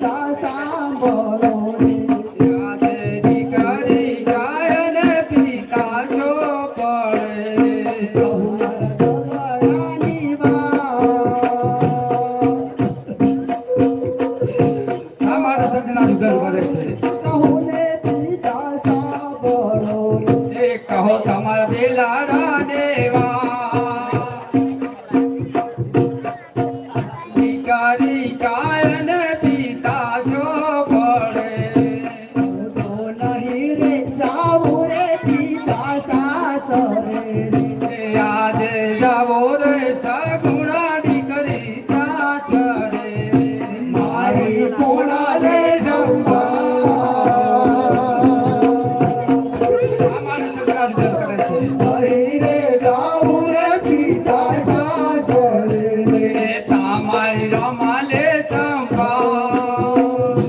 પિતા સાંભળો રે યાદ દીકરી ગાયન પિતા શો પડે ગોવર્ધનની વાત અમારા સજના સુગર કરે છે કહું ને પિતા સાંભળો રે એ કહો તમારા દિલાડા દેવા દીકરી ગાયન પિતા શો પડે તો નહીં રે જાવું રે પિતા સાસરે રે યાદ જાવો રે સગુણા દીકરી સાસરે મારી કોણા લે અમારા સજના સુગર કરે છે નહીં રે જાવું રે પિતા સાસરે રે તમારી રમાલે સંભાળ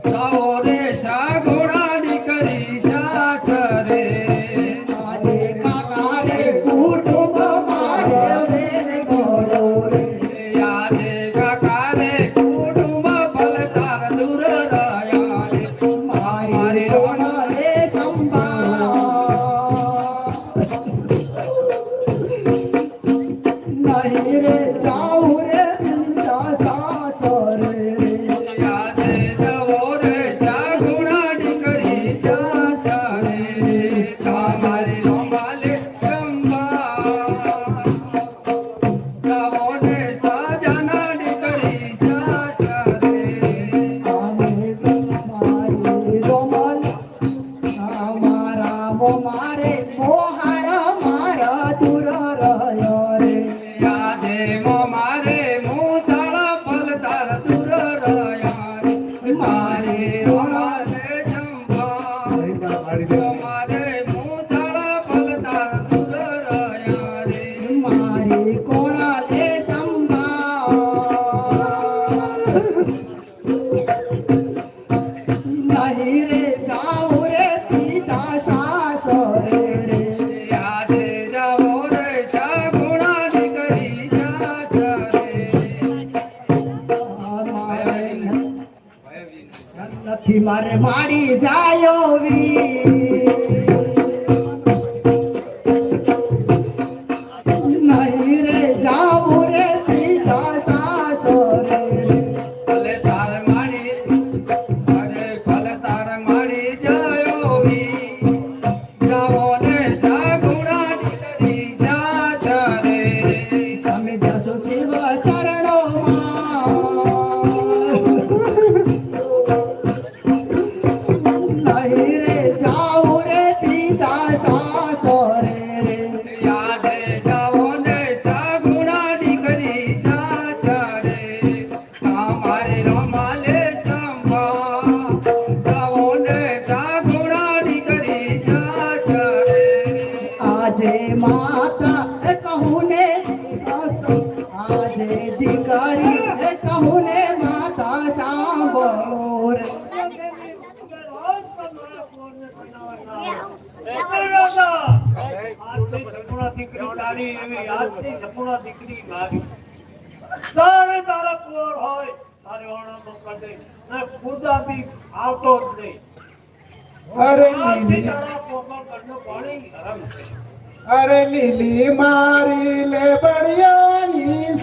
જાવો રે સગુણા દીકરી સાસરે આજે કાકા રે કુટુંબ મારે રે ગોળો રે યાદ કાકા રે કુટુંબ ફલતાર દૂર રહ્યા રે મારી રોણા રે સંભાળ નહીં રે જાવું રે પિતા સાસરે રે યાદ જાવો રે સગુણા દીકરી સાસરે તમારી રમાલે સંભાળ જાવો રે સજના દીકરી સાસરે મારી રોમલ અમારા મારે મોહાળ મારા દૂર રહ્યો રે યાદે મો મારે મૂછાળા ફલતાર દૂર રહ્યા રે મારે રોમાલે સંભાળ મારે મૂછાળા ફલતાર દૂર રહ્યા રે મારી કોણા લે સંભાળ નહીં રે જાવું રે પિતા સાસરે રે યાદે જાવો રે સગુણા દીકરી સાસરે નથી મારે માડી જાયો વી નહીં રે જાવું રે પિતા સાસરે રે ભલે તાર માડી અરે ભલે તાર માડી જાયો વી જાવો રે સગુણા દીકરી સાસરે તમે જશો શિવ ચરણોમાં નહીં રે જાવું રે પિતા સાસરે રે યાદ જાવો ને સગુણા દીકરી સાસરે તમારી રમાલે સંભાળ જાવો ને સગુણા દીકરી સાસરે આજે માતા કહું ને આજે દીકરી કહું ને માતા સાંભળો રે અરે લીલી મારી લે બળિયાની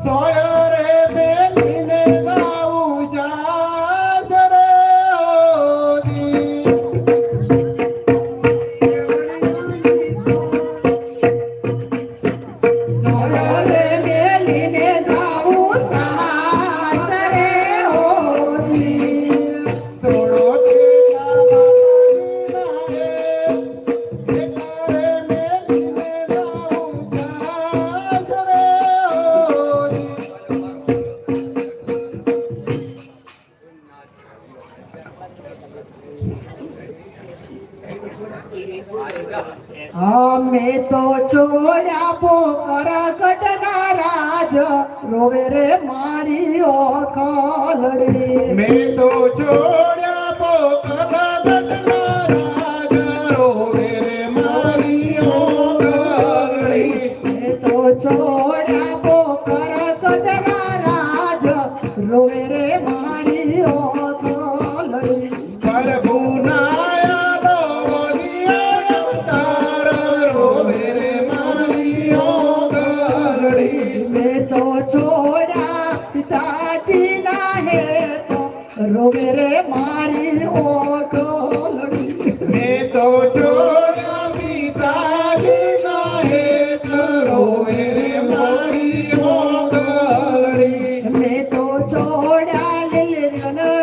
સોય રે બેલીને ગાવું સાસરે ઓદી રે મેલીને જાવું સાસરે હોતી સોડો ટેલા મારી મારે બેલીને ગાવું સાસરે ઓદી અમે તો છોડ્યા પોકર ગઢના રાજ રોવે રે મારી ઓખલડી મેં તો છોડ્યા પોખલા બટના રાજ રોવે રે મારી ઓગળી મેં તો છોડ્યા પોકર ગઢના રાજ રોવે રે મારી ઓગલડી પ્રભુના બોલિયા અવતાર રોવે રે મારી ઓગલડી મેં તો છોડ્યા પિતાજી ના હે તો રોવે રે મારી ઓગલડી મેં તો છોડ્યા પિતાજી ના હેત રોવે રે મારી ઓગલડી મેં તો છોડ્યા લીલના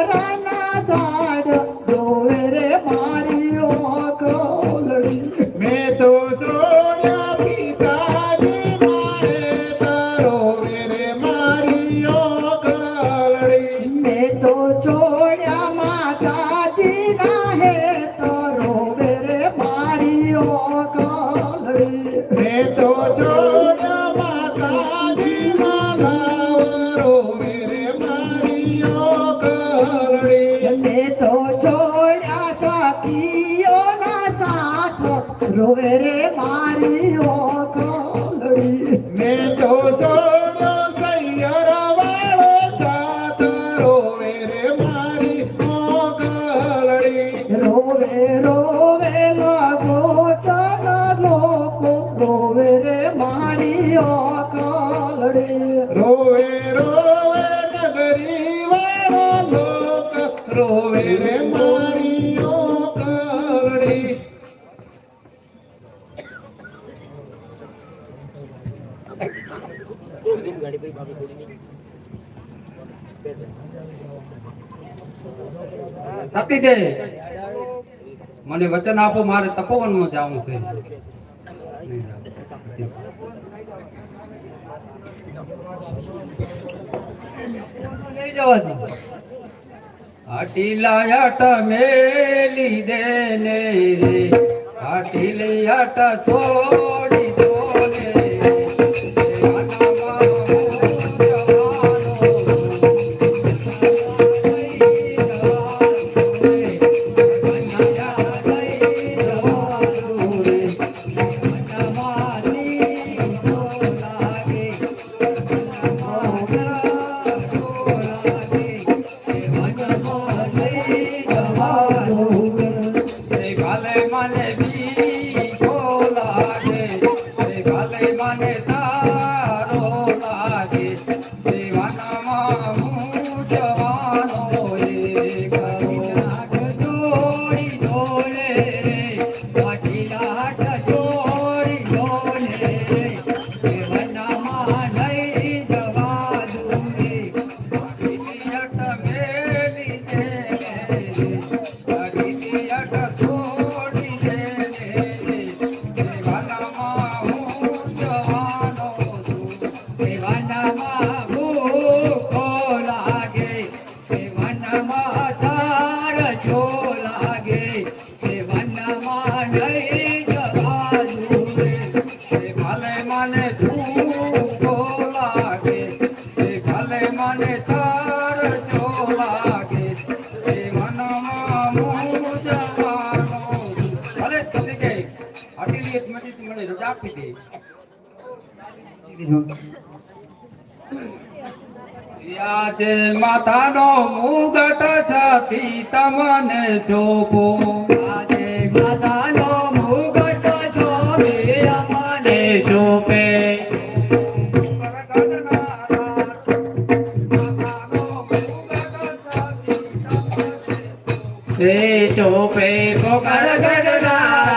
ઝાડ રોવે રે મારી ઓગલડી મેં તો છોડ્યા પિતાજી ના હેત રોવે રે મારી ઓગલડી મેં તો છોડ્યા માતાજી ના હે તો રોવે રે મારી ઓગલડી મેં તો છોડ્યા માતાજી ના લાવ રોવે રે મારી ઓગલડી મેં તો છોડ્યા સખીઓના સાથ રોવે રે મારી ઓગલડી મેં તો છોડ્યો સૈયર વાળો સાથ રોવે રે મારી ઓગલડી રોવે રોવે લાગો ચાલા લોકો રોવે રે મારી ઓગલડી રોવે રોવે નગરી વાળો લોક રોવે રે મારી ઓગલડી સતીદેવ મને વચન આપો મારે તપોવનમાં જવું છે લઈ જવા દો આટીલાયાટ મેલી દે ને રે આટીલિયાટ છોડી દો ને આજે માથાનો મુગટ સતી તમને શોભો આજે માથાનો મુગટ શોભે અમને શોભે શોભે કોકર ગઢના